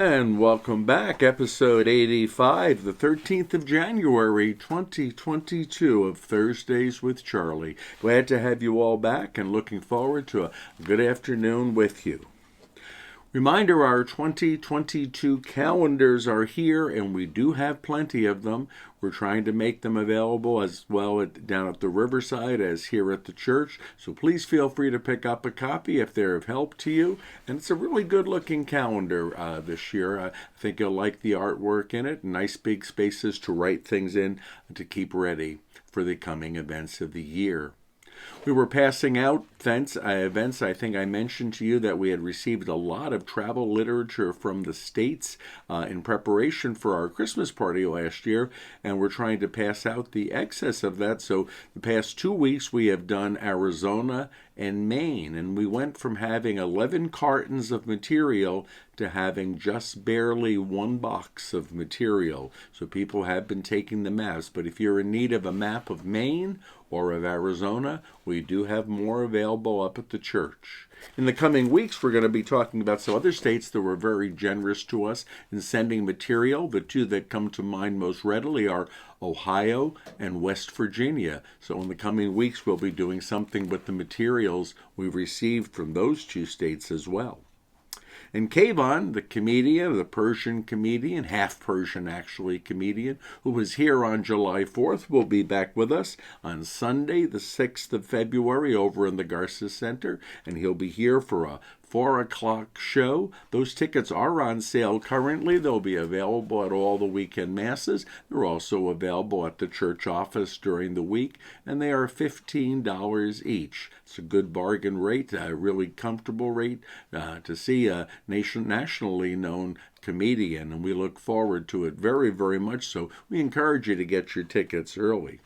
And welcome back, episode 85, the 13th of January, 2022 of Thursdays with Charlie. Glad to have you all back and looking forward to a good afternoon with you. Reminder, our 2022 calendars are here, and we do have plenty of them. We're trying to make them available as well down at the Riverside as here at the church. So please feel free to pick up a copy if they're of help to you. And it's a really good-looking calendar this year. I think you'll like the artwork in it. Nice big spaces to write things in to keep ready for the coming events of the year. We were passing out events. I think I mentioned to you that we had received a lot of travel literature from the States in preparation for our Christmas party last year, and we're trying to pass out the excess of that. So the past 2 weeks we have done Arizona and Maine, and we went from having 11 cartons of material to having just barely 1 box of material. So people have been taking the maps, but if you're in need of a map of Maine or of Arizona, we do have more available up at the church. In the coming weeks, we're going to be talking about some other states that were very generous to us in sending material. The two that come to mind most readily are Ohio and West Virginia. So in the coming weeks, we'll be doing something with the materials we received from those 2 states as well. And Kayvon, the comedian, the Persian comedian, half Persian actually comedian, who was here on July 4th, will be back with us on Sunday, the 6th of February, over in the Garces Center, and he'll be here for a 4 o'clock show. Those tickets are on sale currently. They'll be available at all the weekend masses. They're also available at the church office during the week, and they are $15 each. It's a good bargain rate, a really comfortable rate to see a nationally known comedian, and we look forward to it very, very much so. We encourage you to get your tickets early.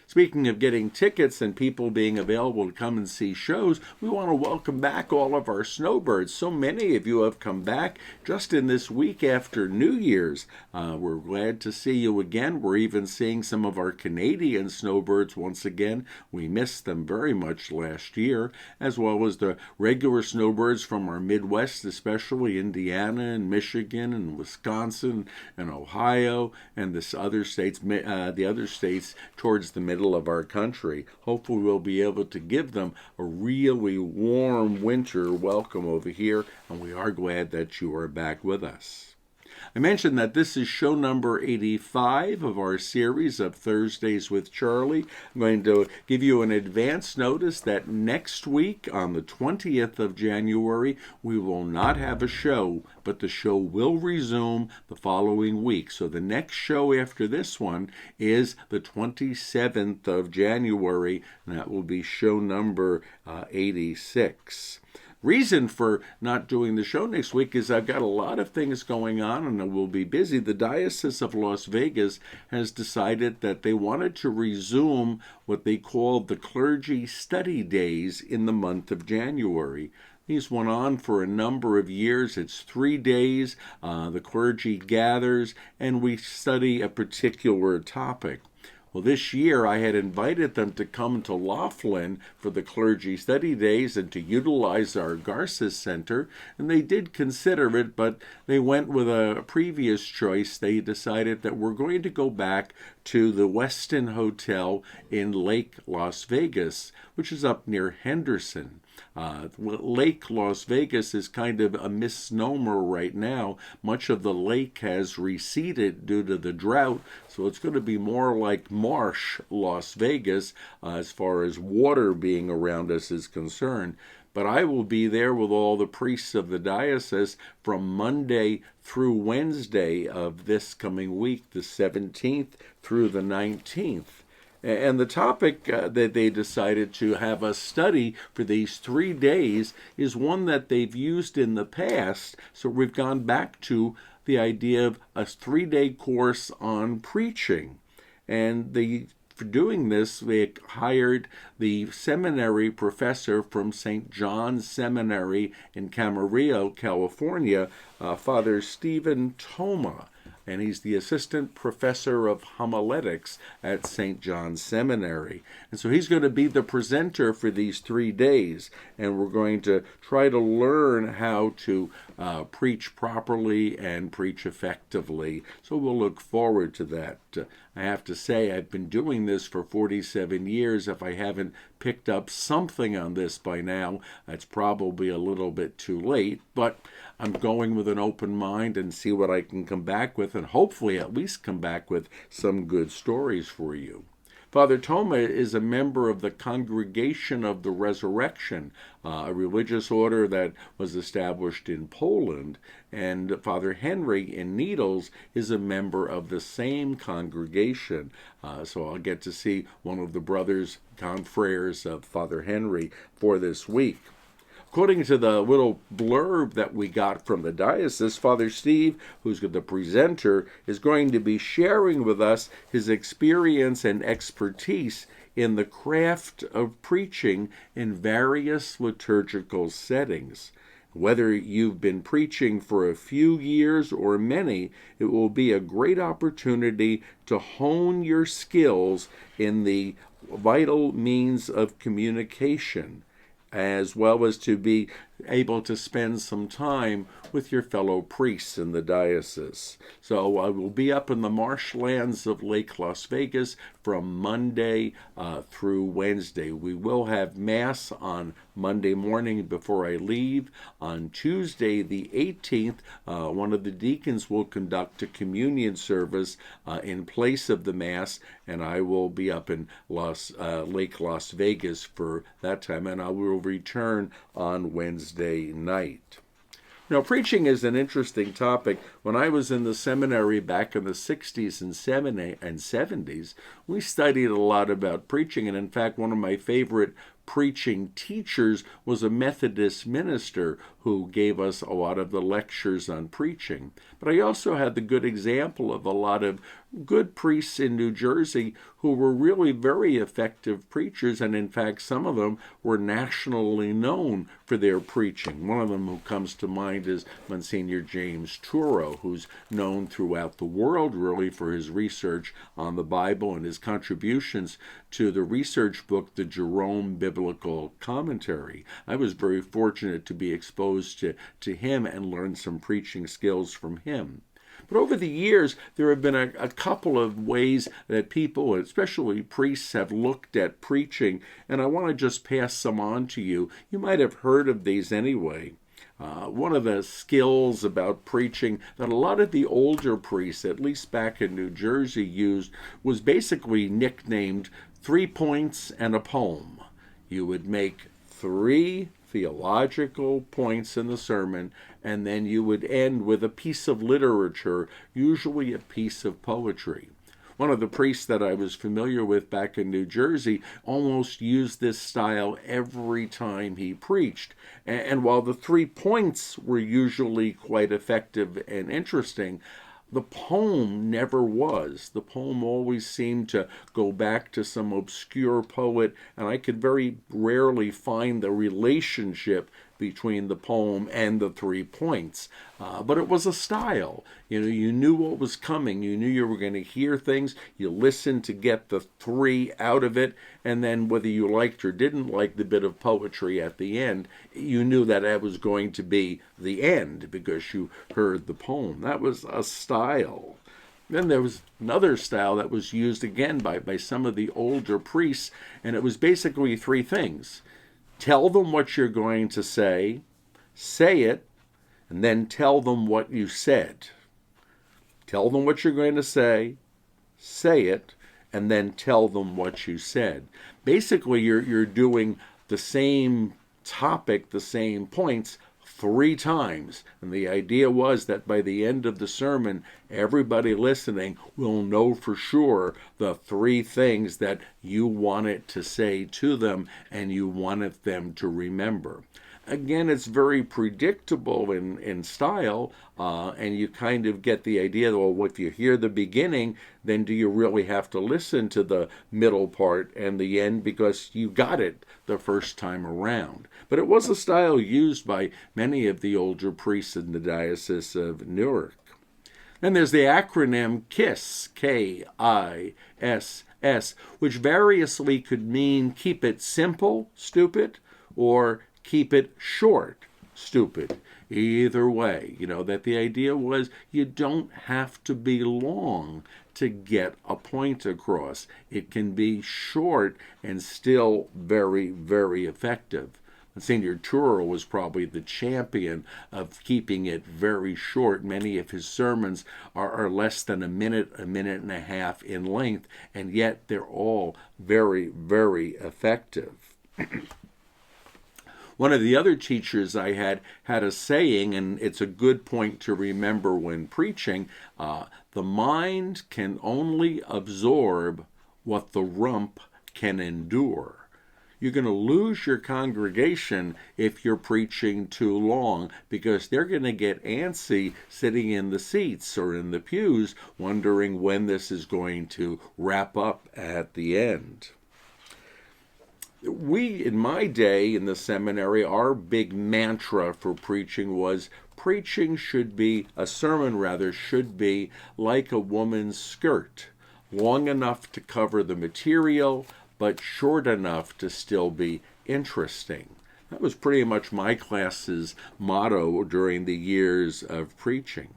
Speaking of getting tickets and people being available to come and see shows, we want to welcome back all of our snowbirds. So many of you have come back just in this week after New Year's. We're glad to see you again. We're even seeing some of our Canadian snowbirds once again. We missed them very much last year, as well as the regular snowbirds from our Midwest, especially Indiana and Michigan and Wisconsin and Ohio and the other states towards the middle of our country. Hopefully we'll be able to give them a really warm winter welcome over here, and we are glad that you are back with us. I mentioned that this is show number 85 of our series of Thursdays with Charlie. I'm going to give you an advance notice that next week on the 20th of January, we will not have a show, but the show will resume the following week. So the next show after this one is the 27th of January, and that will be show number 86. Reason for not doing the show next week is I've got a lot of things going on and I will be busy. The Diocese of Las Vegas has decided that they wanted to resume what they called the Clergy Study Days in the month of January. These went on for a number of years. It's 3 days. The clergy gathers and we study a particular topic. Well, this year I had invited them to come to Laughlin for the Clergy Study Days and to utilize our Garces Center, and they did consider it, but they went with a previous choice. They decided that we're going to go back to the Westin Hotel in Lake Las Vegas, which is up near Henderson. Lake Las Vegas is kind of a misnomer right now. Much of the lake has receded due to the drought, so it's going to be more like Marsh Las Vegas as far as water being around us is concerned. But I will be there with all the priests of the diocese from Monday through Wednesday of this coming week, the 17th through the 19th. And the topic that they decided to have us study for these 3 days is one that they've used in the past. So we've gone back to the idea of a 3-day course on preaching. And for doing this, they hired the seminary professor from St. John's Seminary in Camarillo, California, Father Stephen Thoma. and he's the assistant professor of homiletics at St. John's Seminary. And so he's going to be the presenter for these 3 days, and we're going to try to learn how to preach properly and preach effectively. So we'll look forward to that. I have to say, I've been doing this for 47 years. If I haven't picked up something on this by now, it's probably a little bit too late, but I'm going with an open mind and see what I can come back with, and hopefully at least come back with some good stories for you. Father Toma is a member of the Congregation of the Resurrection, a religious order that was established in Poland, and Father Henry in Needles is a member of the same congregation. So I'll get to see one of the brothers, confreres of Father Henry for this week. According to the little blurb that we got from the diocese, Father Steve, who's the presenter, is going to be sharing with us his experience and expertise in the craft of preaching in various liturgical settings. Whether you've been preaching for a few years or many, it will be a great opportunity to hone your skills in the vital means of communication, as well as to be able to spend some time with your fellow priests in the diocese. So I will be up in the marshlands of Lake Las Vegas from Monday through Wednesday. We will have Mass on Monday morning before I leave. On Tuesday, the 18th, one of the deacons will conduct a communion service in place of the Mass, and I will be up in Lake Las Vegas for that time, and I will return on Wednesday night. Now, preaching is an interesting topic. When I was in the seminary back in the 60s and 70s, we studied a lot about preaching, and in fact, one of my favorite preaching teachers was a Methodist minister who gave us a lot of the lectures on preaching. But I also had the good example of a lot of good priests in New Jersey who were really very effective preachers, and in fact some of them were nationally known for their preaching. One of them who comes to mind is Monsignor James Turo, who's known throughout the world really for his research on the Bible and his contributions to the research book, the Jerome Biblical Commentary. I was very fortunate to be exposed to him and learn some preaching skills from him. But over the years, there have been a couple of ways that people, especially priests, have looked at preaching, and I want to just pass some on to you. You might have heard of these anyway. One of the skills about preaching that a lot of the older priests, at least back in New Jersey, used was basically nicknamed 3 points and a poem. You would make 3 theological points in the sermon, and then you would end with a piece of literature, usually a piece of poetry. One of the priests that I was familiar with back in New Jersey almost used this style every time he preached. And while the 3 points were usually quite effective and interesting, the poem never was. The poem always seemed to go back to some obscure poet, and I could very rarely find the relationship between the poem and the 3 points. But it was a style. You knew what was coming. You knew you were going to hear things. You listened to get the 3 out of it, and then whether you liked or didn't like the bit of poetry at the end, you knew that it was going to be the end because you heard the poem. That was a style. Then there was another style that was used again by some of the older priests, and it was basically 3 things. Tell them what you're going to say it, and then tell them what you said. Tell them what you're going to say it, and then tell them what you said. Basically, you're doing the same topic, the same points, 3 times. And the idea was that by the end of the sermon, everybody listening will know for sure the 3 things that you wanted to say to them and you wanted them to remember. Again, it's very predictable in style, and you kind of get the idea, well, if you hear the beginning, then do you really have to listen to the middle part and the end because you got it the first time around? But it was a style used by many of the older priests in the Diocese of Newark. And there's the acronym KISS, K-I-S-S, which variously could mean keep it simple, stupid, or keep it short, stupid. Either way, that the idea was you don't have to be long to get a point across. It can be short and still very, very effective. Senior Turo was probably the champion of keeping it very short. Many of his sermons are less than a minute and a half in length, and yet they're all very, very effective. One of the other teachers I had a saying, and it's a good point to remember when preaching, the mind can only absorb what the rump can endure. You're going to lose your congregation if you're preaching too long, because they're going to get antsy sitting in the seats or in the pews, wondering when this is going to wrap up at the end. In my day in the seminary, our big mantra for preaching was a sermon should be like a woman's skirt, long enough to cover the material, but short enough to still be interesting. That was pretty much my class's motto during the years of preaching.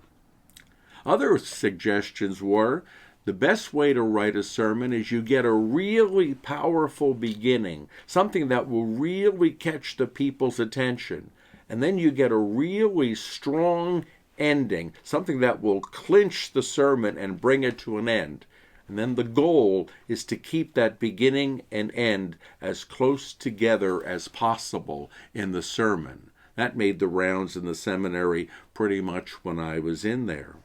Other suggestions were, the best way to write a sermon is you get a really powerful beginning, something that will really catch the people's attention, and then you get a really strong ending, something that will clinch the sermon and bring it to an end. And then the goal is to keep that beginning and end as close together as possible in the sermon. That made the rounds in the seminary pretty much when I was in there.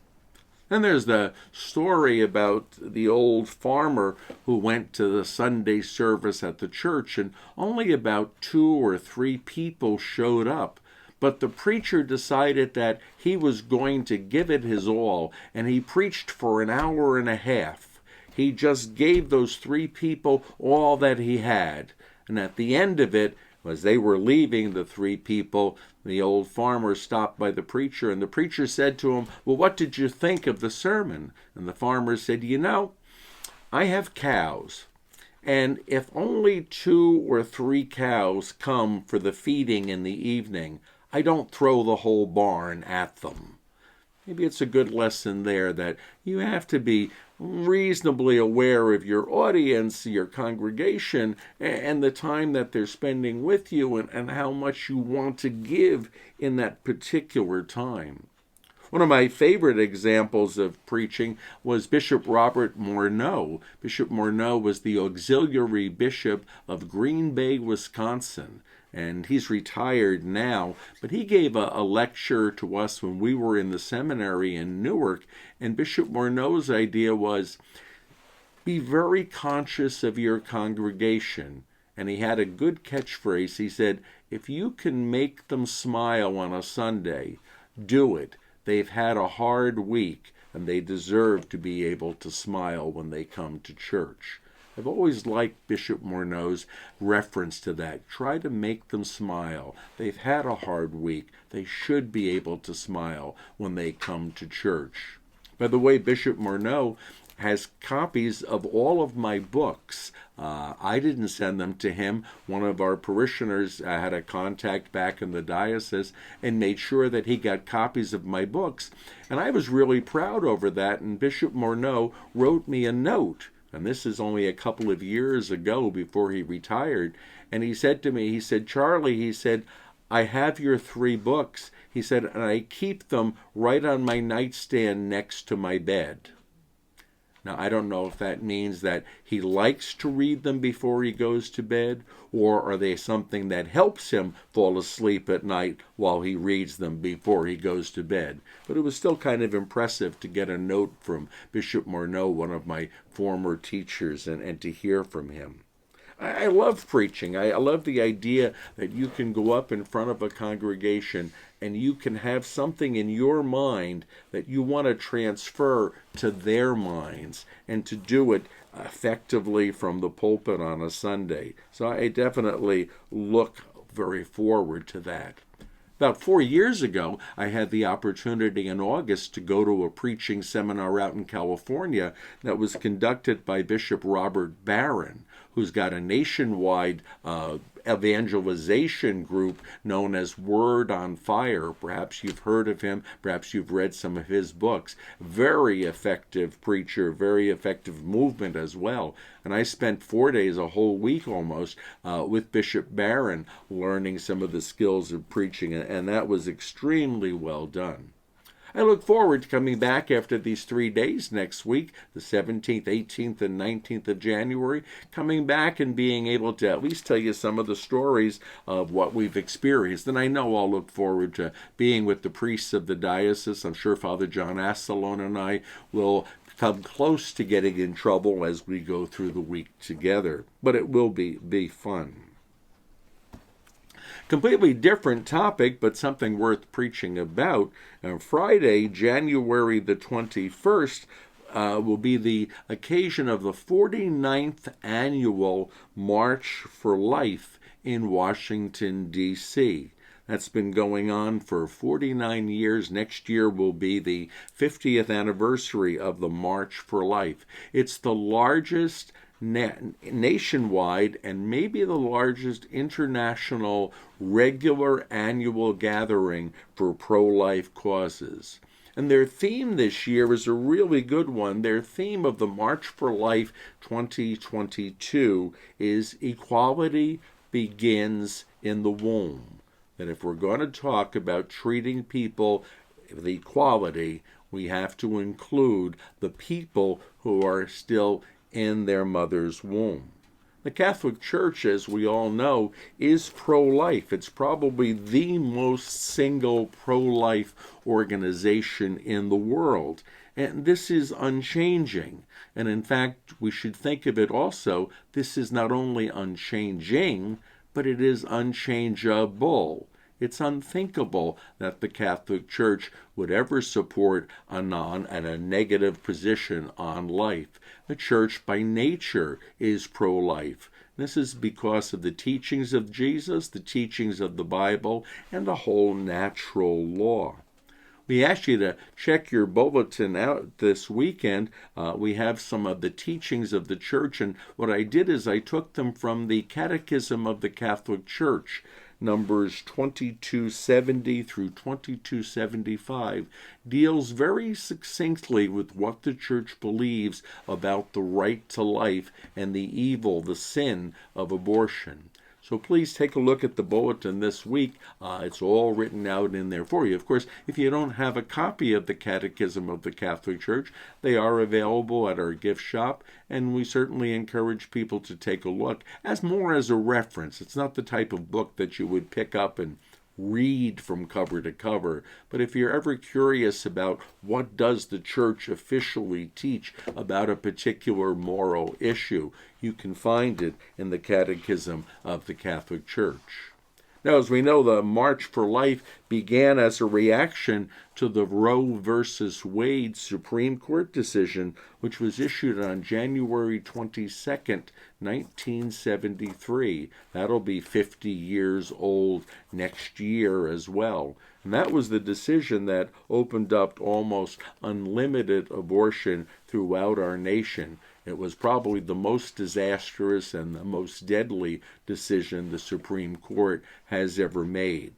Then there's the story about the old farmer who went to the Sunday service at the church, and only about 2 or 3 people showed up. But the preacher decided that he was going to give it his all, and he preached for an hour and a half. He just gave those 3 people all that he had. And at the end of it, as they were leaving, the 3 people, the old farmer stopped by the preacher, and the preacher said to him, "Well, what did you think of the sermon?" And the farmer said, "I have cows, and if only 2 or 3 cows come for the feeding in the evening, I don't throw the whole barn at them." Maybe it's a good lesson there that you have to be reasonably aware of your audience, your congregation, and the time that they're spending with you, and how much you want to give in that particular time. One of my favorite examples of preaching was Bishop Robert Morneau. Bishop Morneau was the auxiliary bishop of Green Bay, Wisconsin. And he's retired now, but he gave a lecture to us when we were in the seminary in Newark, and Bishop Morneau's idea was, be very conscious of your congregation. And he had a good catchphrase. He said, if you can make them smile on a Sunday, do it. They've had a hard week, and they deserve to be able to smile when they come to church. I've always liked Bishop Morneau's reference to that. Try to make them smile. They've had a hard week. They should be able to smile when they come to church. By the way, Bishop Morneau has copies of all of my books. I didn't send them to him. One of our parishioners had a contact back in the diocese and made sure that he got copies of my books. And I was really proud over that. And Bishop Morneau wrote me a note. And this is only a couple of years ago before he retired. And he said to me, Charlie, I have your 3 books. He said, and I keep them right on my nightstand next to my bed. Now, I don't know if that means that he likes to read them before he goes to bed, or are they something that helps him fall asleep at night while he reads them before he goes to bed. But it was still kind of impressive to get a note from Bishop Morneau, one of my former teachers, and to hear from him. I love preaching. I love the idea that you can go up in front of a congregation and you can have something in your mind that you want to transfer to their minds, and to do it effectively from the pulpit on a Sunday. So I definitely look very forward to that. About 4 years ago, I had the opportunity in August to go to a preaching seminar out in California that was conducted by Bishop Robert Barron, who's got a nationwide evangelization group known as Word on Fire. Perhaps you've heard of him, perhaps you've read some of his books. Very effective preacher, very effective movement as well. And I spent 4 days, a whole week almost, with Bishop Barron learning some of the skills of preaching, and that was extremely well done. I look forward to coming back after these 3 days next week, the 17th, 18th, and 19th of January, coming back and being able to at least tell you some of the stories of what we've experienced. And I know I'll look forward to being with the priests of the diocese. I'm sure Father John Assalone and I will come close to getting in trouble as we go through the week together. But it will be fun. Completely different topic, but something worth preaching about. Friday, January the 21st, will be the occasion of the 49th annual March for Life in Washington, D.C. That's been going on for 49 years. Next year will be the 50th anniversary of the March for Life. It's the largest nationwide and maybe the largest international regular annual gathering for pro-life causes. And their theme this year is a really good one. Their theme of the March for Life 2022 is Equality Begins in the Womb. That if we're going to talk about treating people with equality, we have to include the people who are still in their mother's womb. The Catholic Church, as we all know, is pro-life. It's probably the most single pro-life organization in the world. And this is unchanging. And in fact, we should think of it also, this is not only unchanging, but it is unchangeable. It's unthinkable that the Catholic Church would ever support a negative position on life. The Church by nature is pro-life. This is because of the teachings of Jesus, the teachings of the Bible, and the whole natural law. We ask you to check your bulletin out this weekend. We have some of the teachings of the Church, and what I did is I took them from the Catechism of the Catholic Church. Numbers 2270 through 2275 deals very succinctly with what the Church believes about the right to life and the evil, the sin of abortion. So please take a look at the bulletin this week. It's all written out in there for you. Of course, if you don't have a copy of the Catechism of the Catholic Church, they are available at our gift shop, and we certainly encourage people to take a look as more as a reference. It's not the type of book that you would pick up and read from cover to cover, but if you're ever curious about what does the Church officially teach about a particular moral issue, you can find it in the Catechism of the Catholic Church. Now, as we know, the March for Life began as a reaction to the Roe versus Wade Supreme Court decision, which was issued on January 22nd, 1973. That'll be 50 years old next year as well. And that was the decision that opened up almost unlimited abortion throughout our nation. It was probably the most disastrous and the most deadly decision the Supreme Court has ever made.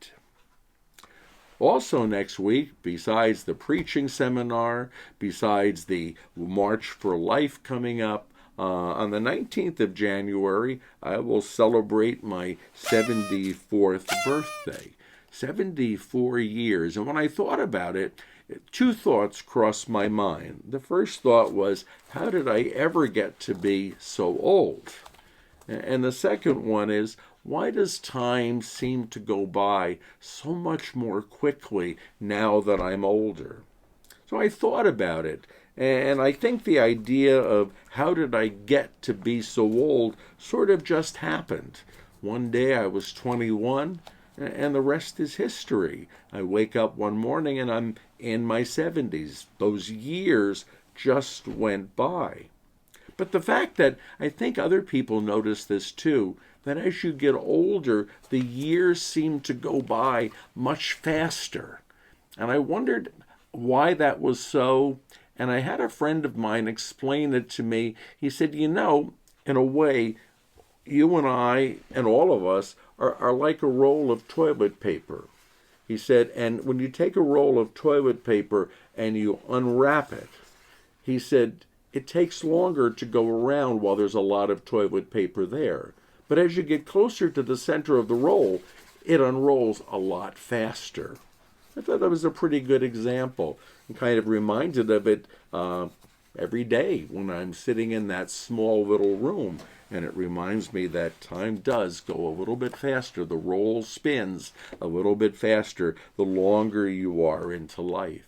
Also next week, besides the preaching seminar, besides the March for Life coming up, on the 19th of January, I will celebrate my 74th birthday. 74 years. And when I thought about it, two thoughts crossed my mind. The first thought was, how did I ever get to be so old? And the second one is, why does time seem to go by so much more quickly now that I'm older? So I thought about it, and I think the idea of how did I get to be so old sort of just happened. One day I was 21, and the rest is history. I wake up one morning and I'm in my 70s. Those years just went by. But the fact that I think other people notice this too, that as you get older, the years seem to go by much faster. And I wondered why that was so. And I had a friend of mine explain it to me. He said, in a way, you and I and all of us are like a roll of toilet paper. He said, and when you take a roll of toilet paper and you unwrap it, he said, it takes longer to go around while there's a lot of toilet paper there. But as you get closer to the center of the roll, it unrolls a lot faster. I thought that was a pretty good example. I'm kind of reminded of it every day when I'm sitting in that small little room. And it reminds me that time does go a little bit faster. The roll spins a little bit faster the longer you are into life.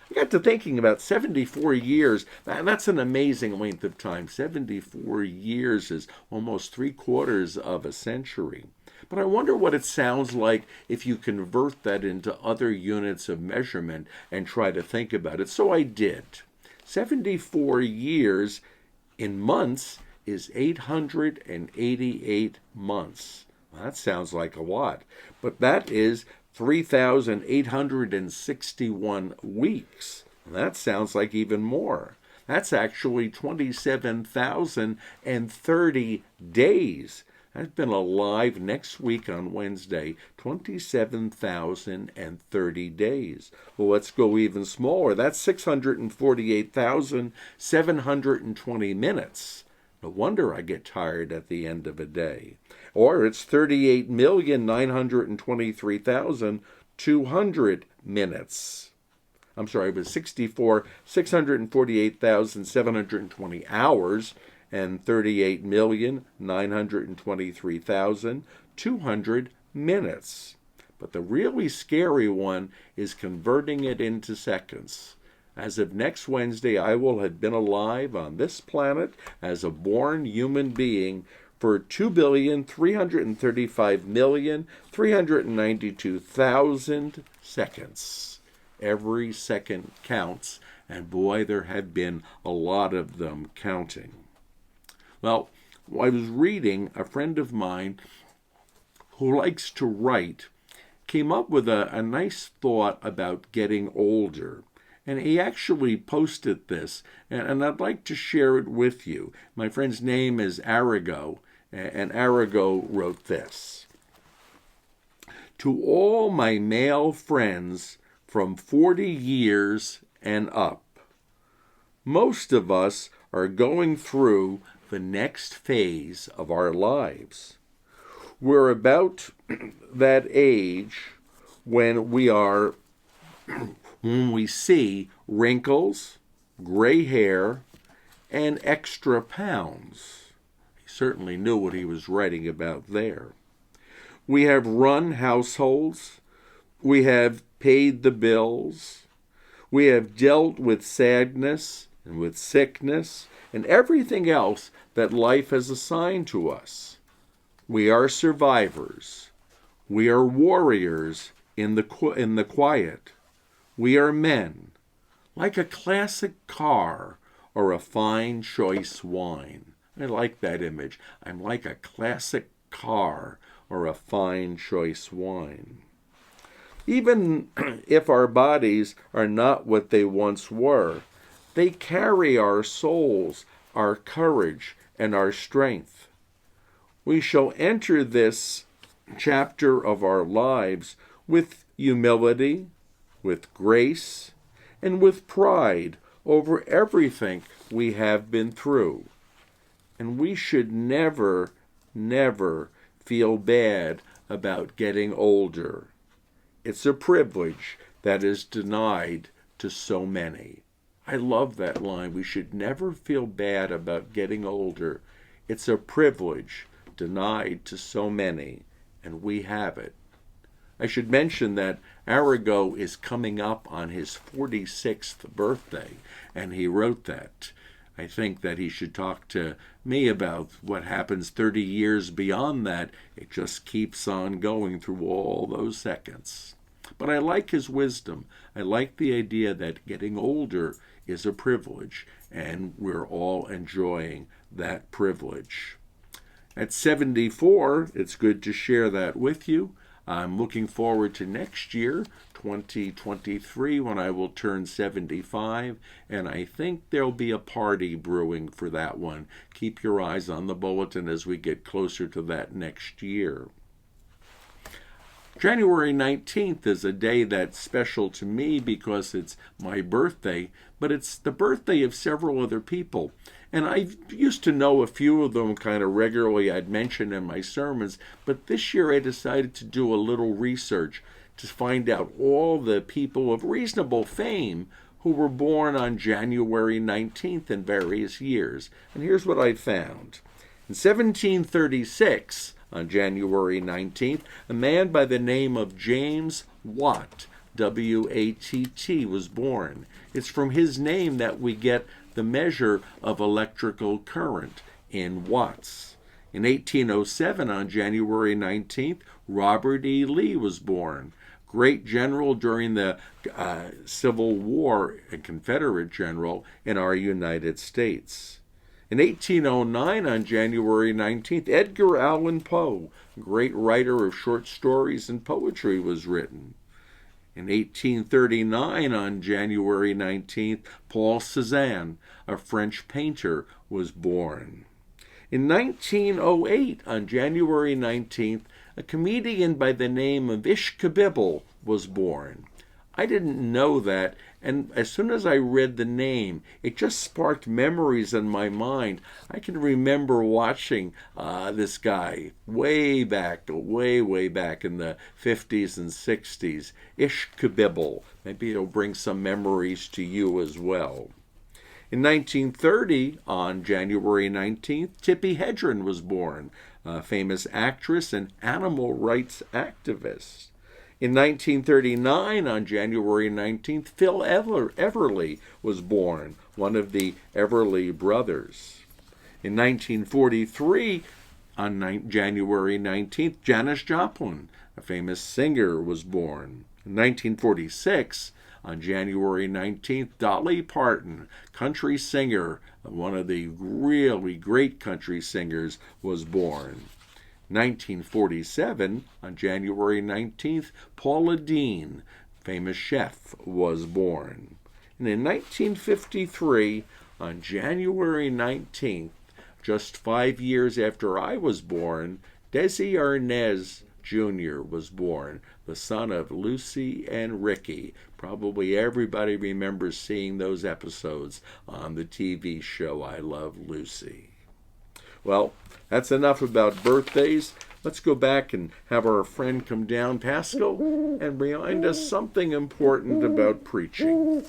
I got to thinking about 74 years. That's an amazing length of time. 74 years is almost 3/4 of a century. But I wonder what it sounds like if you convert that into other units of measurement and try to think about it. So I did. 74 years in months is 888 months. Well, that sounds like a lot, but that is 3,861 weeks. That sounds like even more. That's actually 27,030 days. I've been alive next week on Wednesday, 27,030 days. Well, let's go even smaller. That's 648,720 minutes. No wonder I get tired at the end of a day. Or it's 38,923,200 minutes. I'm sorry, it was 648,720 hours and 38,923,200 minutes. But the really scary one is converting it into seconds. As of next Wednesday, I will have been alive on this planet as a born human being for 2,335,392,000 seconds. Every second counts, and boy, there have been a lot of them counting. Well, I was reading, a friend of mine who likes to write came up with a nice thought about getting older. And he actually posted this, and I'd like to share it with you. My friend's name is Arago, and Arago wrote this. To all my male friends from 40 years and up, most of us are going through the next phase of our lives. We're about that age when we see wrinkles, gray hair, and extra pounds. He certainly knew what he was writing about there. We have run households. We have paid the bills. We have dealt with sadness and with sickness and everything else that life has assigned to us. We are survivors. We are warriors in the quiet. We are men, like a classic car or a fine choice wine. I like that image. I'm like a classic car or a fine choice wine. Even if our bodies are not what they once were, they carry our souls, our courage, and our strength. We shall enter this chapter of our lives with humility, with grace, and with pride over everything we have been through. And we should never, never feel bad about getting older. It's a privilege that is denied to so many. I love that line. We should never feel bad about getting older. It's a privilege denied to so many, and we have it. I should mention that Arago is coming up on his 46th birthday, and he wrote that. I think that he should talk to me about what happens 30 years beyond that. It just keeps on going through all those seconds. But I like his wisdom. I like the idea that getting older is a privilege, and we're all enjoying that privilege. At 74, it's good to share that with you. I'm looking forward to next year, 2023, when I will turn 75, and I think there'll be a party brewing for that one. Keep your eyes on the bulletin as we get closer to that next year. January 19th is a day that's special to me because it's my birthday, but it's the birthday of several other people. And I used to know a few of them kind of regularly. I'd mention in my sermons, but this year I decided to do a little research to find out all the people of reasonable fame who were born on January 19th in various years. And here's what I found. In 1736, on January 19th, a man by the name of James Watt, W-A-T-T, was born. It's from his name that we get the measure of electrical current in watts. In 1807, on January 19th, Robert E. Lee was born. Great general during the Civil War, a Confederate general in our United States. In 1809, on January 19th, Edgar Allan Poe, great writer of short stories and poetry, was written. In 1839, on January 19th, Paul Cézanne, a French painter, was born. In 1908, on January 19th, a comedian by the name of Ishkabibble was born. I didn't know that, and as soon as I read the name, it just sparked memories in my mind. I can remember watching this guy way back in the 50s and 60s, Ishkabibble. Maybe it'll bring some memories to you as well. In 1930, on January 19th, Tippi Hedren was born, a famous actress and animal rights activist. In 1939, on January 19th, Phil Everly was born, one of the Everly brothers. In 1943, on January 19th, Janis Joplin, a famous singer, was born. In 1946, on January 19th, Dolly Parton, country singer, one of the really great country singers, was born. 1947, on January 19th, Paula Deen, famous chef, was born. And in 1953, on January 19th, just 5 years after I was born, Desi Arnaz Jr. was born, the son of Lucy and Ricky. Probably everybody remembers seeing those episodes on the TV show I Love Lucy. Well, that's enough about birthdays. Let's go back and have our friend come down, Pascal, and remind us something important about preaching.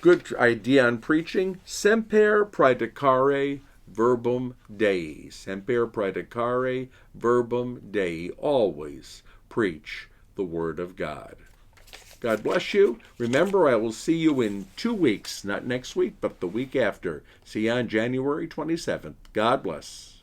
Good idea on preaching. Semper Praedicare Verbum Dei. Semper Praedicare Verbum Dei. Always preach the Word of God. God bless you. Remember, I will see you in 2 weeks, not next week, but the week after. See you on January 27th. God bless.